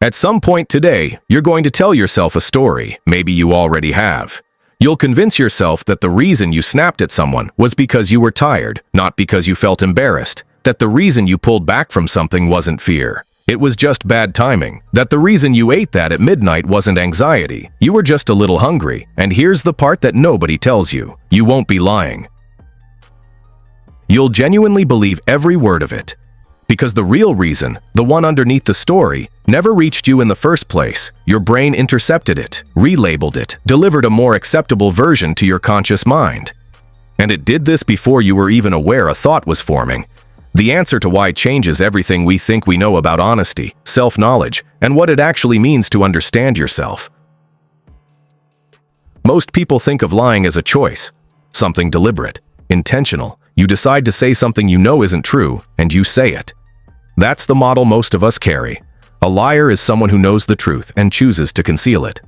At some point today, you're going to tell yourself a story, maybe you already have. You'll convince yourself that the reason you snapped at someone was because you were tired, not because you felt embarrassed. That the reason you pulled back from something wasn't fear. It was just bad timing. That the reason you ate that at midnight wasn't anxiety. You were just a little hungry. And here's the part that nobody tells you. You won't be lying. You'll genuinely believe every word of it. Because the real reason, the one underneath the story, never reached you in the first place. Your brain intercepted it, relabeled it, delivered a more acceptable version to your conscious mind. And it did this before you were even aware a thought was forming. The answer to why changes everything we think we know about honesty, self-knowledge, and what it actually means to understand yourself. Most people think of lying as a choice, something deliberate, intentional. You decide to say something you know isn't true, and you say it. That's the model most of us carry. A liar is someone who knows the truth and chooses to conceal it.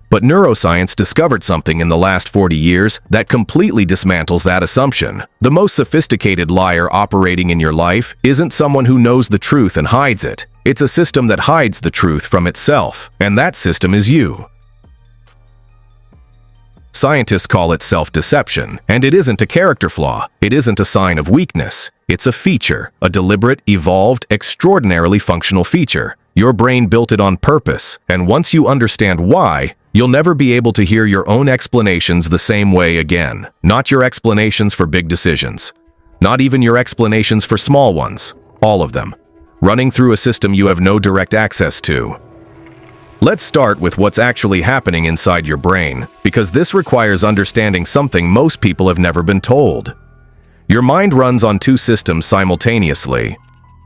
But neuroscience discovered something in the last 40 years that completely dismantles that assumption. The most sophisticated liar operating in your life isn't someone who knows the truth and hides it. It's a system that hides the truth from itself, and that system is you. Scientists call it self-deception, and it isn't a character flaw. It isn't a sign of weakness. It's a feature, a deliberate, evolved, extraordinarily functional feature. Your brain built it on purpose, and once you understand why, you'll never be able to hear your own explanations the same way again. Not your explanations for big decisions. Not even your explanations for small ones. All of them. Running through a system you have no direct access to. Let's start with what's actually happening inside your brain, because this requires understanding something most people have never been told. Your mind runs on two systems simultaneously.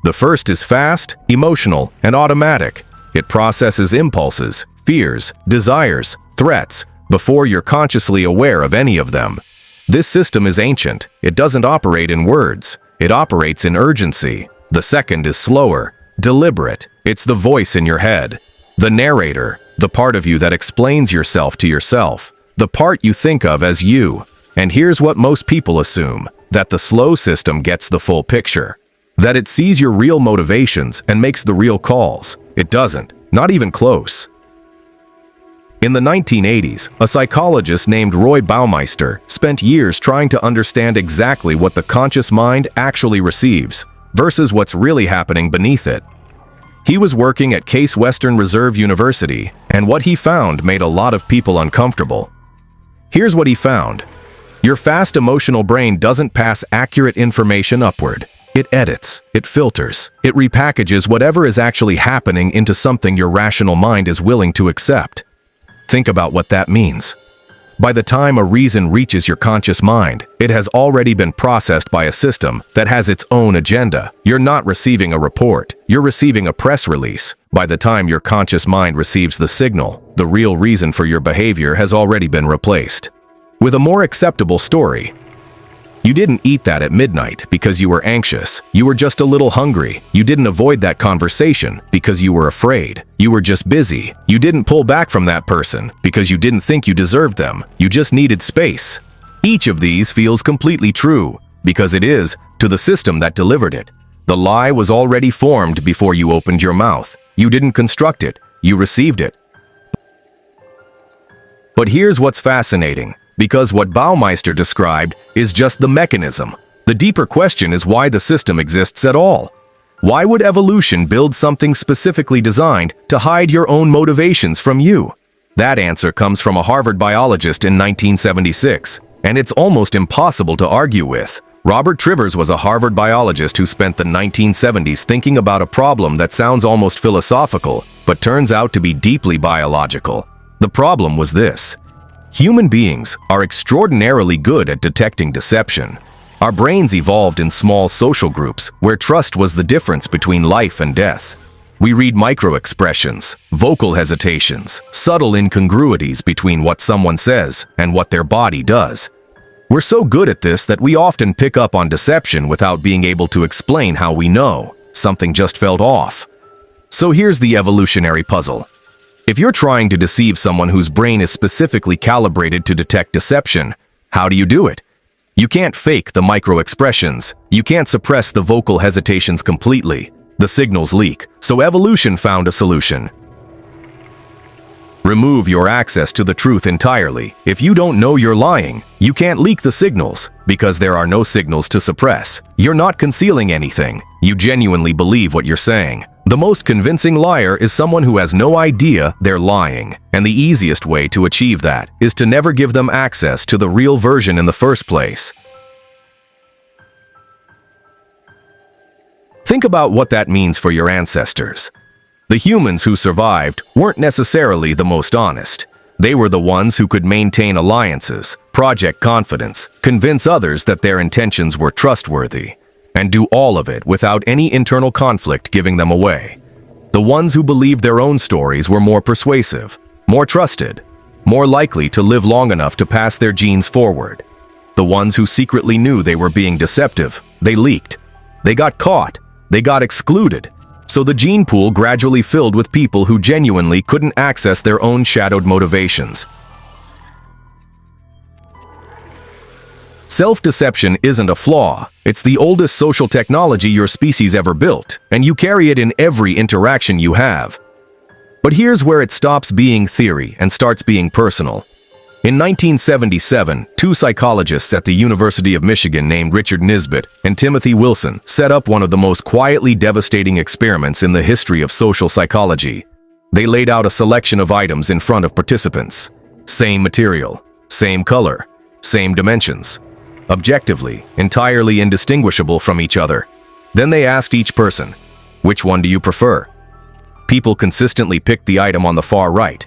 The first is fast, emotional, and automatic. It processes impulses, fears, desires, threats, before you're consciously aware of any of them. This system is ancient. It doesn't operate in words. It operates in urgency. The second is slower, deliberate. It's the voice in your head. The narrator, the part of you that explains yourself to yourself, the part you think of as you. And here's what most people assume, that the slow system gets the full picture. That it sees your real motivations and makes the real calls. It doesn't, not even close. In the 1980s, a psychologist named Roy Baumeister spent years trying to understand exactly what the conscious mind actually receives versus what's really happening beneath it. He was working at Case Western Reserve University, and what he found made a lot of people uncomfortable. Here's what he found. Your fast emotional brain doesn't pass accurate information upward. It edits, it filters, it repackages whatever is actually happening into something your rational mind is willing to accept. Think about what that means. By the time a reason reaches your conscious mind, it has already been processed by a system that has its own agenda. You're not receiving a report, you're receiving a press release. By the time your conscious mind receives the signal, the real reason for your behavior has already been replaced with a more acceptable story. You didn't eat that at midnight because you were anxious. You were just a little hungry. You didn't avoid that conversation because you were afraid. You were just busy. You didn't pull back from that person because you didn't think you deserved them. You just needed space. Each of these feels completely true because it is to the system that delivered it. The lie was already formed before you opened your mouth. You didn't construct it. You received it. But here's what's fascinating. Because what Baumeister described is just the mechanism. The deeper question is why the system exists at all. Why would evolution build something specifically designed to hide your own motivations from you? That answer comes from a Harvard biologist in 1976, and it's almost impossible to argue with. Robert Trivers was a Harvard biologist who spent the 1970s thinking about a problem that sounds almost philosophical, but turns out to be deeply biological. The problem was this. Human beings are extraordinarily good at detecting deception. Our brains evolved in small social groups where trust was the difference between life and death. We read micro-expressions, vocal hesitations, subtle incongruities between what someone says and what their body does. We're so good at this that we often pick up on deception without being able to explain how we know. Something just felt off. So here's the evolutionary puzzle. If you're trying to deceive someone whose brain is specifically calibrated to detect deception, how do you do it? You can't fake the micro-expressions. You can't suppress the vocal hesitations completely. The signals leak, so evolution found a solution. Remove your access to the truth entirely. If you don't know you're lying, you can't leak the signals, because there are no signals to suppress. You're not concealing anything. You genuinely believe what you're saying. The most convincing liar is someone who has no idea they're lying, and the easiest way to achieve that is to never give them access to the real version in the first place. Think about what that means for your ancestors. The humans who survived weren't necessarily the most honest. They were the ones who could maintain alliances, project confidence, convince others that their intentions were trustworthy, and do all of it without any internal conflict giving them away. The ones who believed their own stories were more persuasive, more trusted, more likely to live long enough to pass their genes forward. The ones who secretly knew they were being deceptive, they leaked. They got caught. They got excluded. So the gene pool gradually filled with people who genuinely couldn't access their own shadowed motivations. Self-deception isn't a flaw. It's the oldest social technology your species ever built, and you carry it in every interaction you have. But here's where it stops being theory and starts being personal. In 1977, two psychologists at the University of Michigan named Richard Nisbett and Timothy Wilson set up one of the most quietly devastating experiments in the history of social psychology. They laid out a selection of items in front of participants. Same material, same color, same dimensions. Objectively, entirely indistinguishable from each other. Then they asked each person, "Which one do you prefer?" People consistently picked the item on the far right.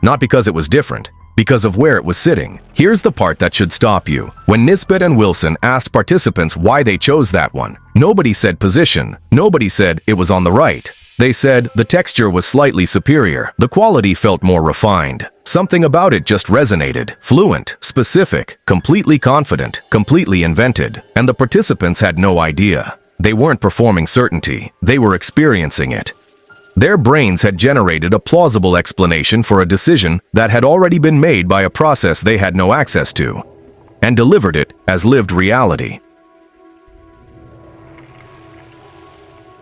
Not because it was different, because of where it was sitting. Here's the part that should stop you. When Nisbett and Wilson asked participants why they chose that one, nobody said position. Nobody said it was on the right. They said the texture was slightly superior. The quality felt more refined. Something about it just resonated. Fluent, specific, completely confident, completely invented. And the participants had no idea. They weren't performing certainty. They were experiencing it. Their brains had generated a plausible explanation for a decision that had already been made by a process they had no access to, and delivered it as lived reality.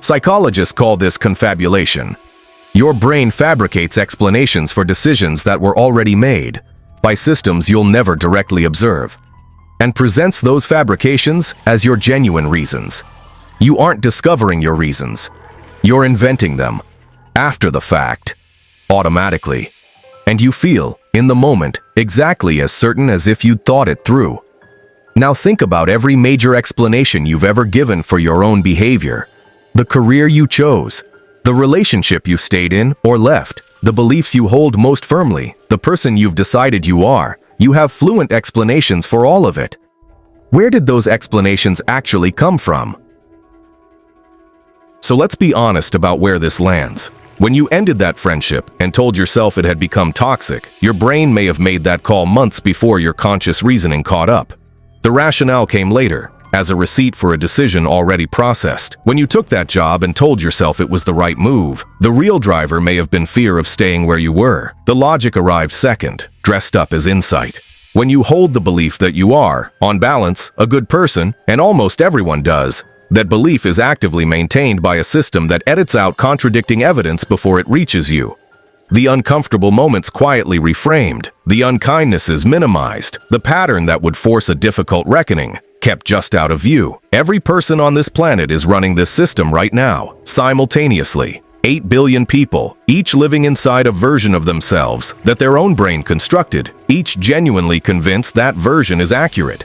Psychologists call this confabulation. Your brain fabricates explanations for decisions that were already made by systems you'll never directly observe, and presents those fabrications as your genuine reasons. You aren't discovering your reasons. You're inventing them. After the fact, automatically, and you feel, in the moment, exactly as certain as if you'd thought it through. Now think about every major explanation you've ever given for your own behavior, the career you chose, the relationship you stayed in or left, the beliefs you hold most firmly, the person you've decided you are. You have fluent explanations for all of it. Where did those explanations actually come from? So let's be honest about where this lands. When you ended that friendship and told yourself it had become toxic, your brain may have made that call months before your conscious reasoning caught up. The rationale came later, as a receipt for a decision already processed. When you took that job and told yourself it was the right move, the real driver may have been fear of staying where you were. The logic arrived second, dressed up as insight. When you hold the belief that you are, on balance, a good person, and almost everyone does, that belief is actively maintained by a system that edits out contradicting evidence before it reaches you. The uncomfortable moments quietly reframed, the unkindnesses minimized, the pattern that would force a difficult reckoning kept just out of view. Every person on this planet is running this system right now, simultaneously. 8 billion people, each living inside a version of themselves that their own brain constructed, each genuinely convinced that version is accurate.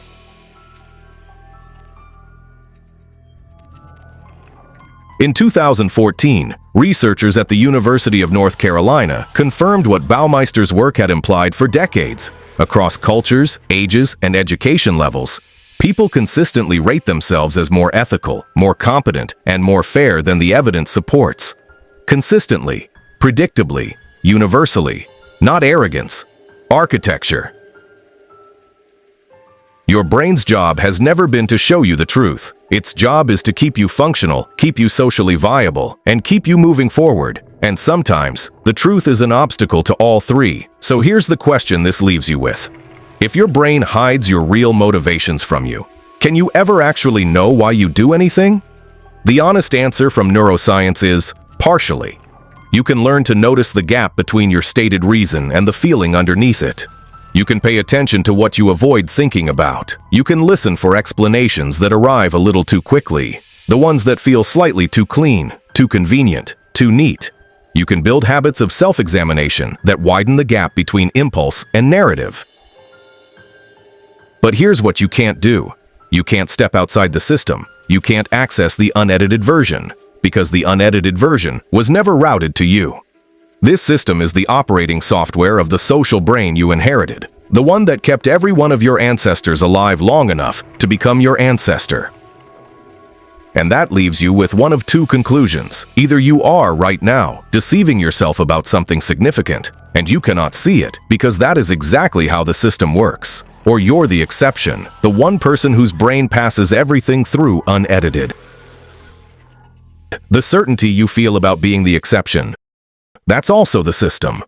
In 2014, researchers at the University of North Carolina confirmed what Baumeister's work had implied for decades. Across cultures, ages, and education levels, people consistently rate themselves as more ethical, more competent, and more fair than the evidence supports. Consistently, predictably, universally, not arrogance. Architecture. Your brain's job has never been to show you the truth. Its job is to keep you functional, keep you socially viable, and keep you moving forward. And sometimes, the truth is an obstacle to all three. So here's the question this leaves you with. If your brain hides your real motivations from you, can you ever actually know why you do anything? The honest answer from neuroscience is partially. You can learn to notice the gap between your stated reason and the feeling underneath it. You can pay attention to what you avoid thinking about. You can listen for explanations that arrive a little too quickly, the ones that feel slightly too clean, too convenient, too neat. You can build habits of self-examination that widen the gap between impulse and narrative. But here's what you can't do. You can't step outside the system. You can't access the unedited version, because the unedited version was never routed to you. This system is the operating software of the social brain you inherited, the one that kept every one of your ancestors alive long enough to become your ancestor. And that leaves you with one of two conclusions. Either you are, right now, deceiving yourself about something significant, and you cannot see it, because that is exactly how the system works. Or you're the exception, the one person whose brain passes everything through unedited. The certainty you feel about being the exception, that's also the system.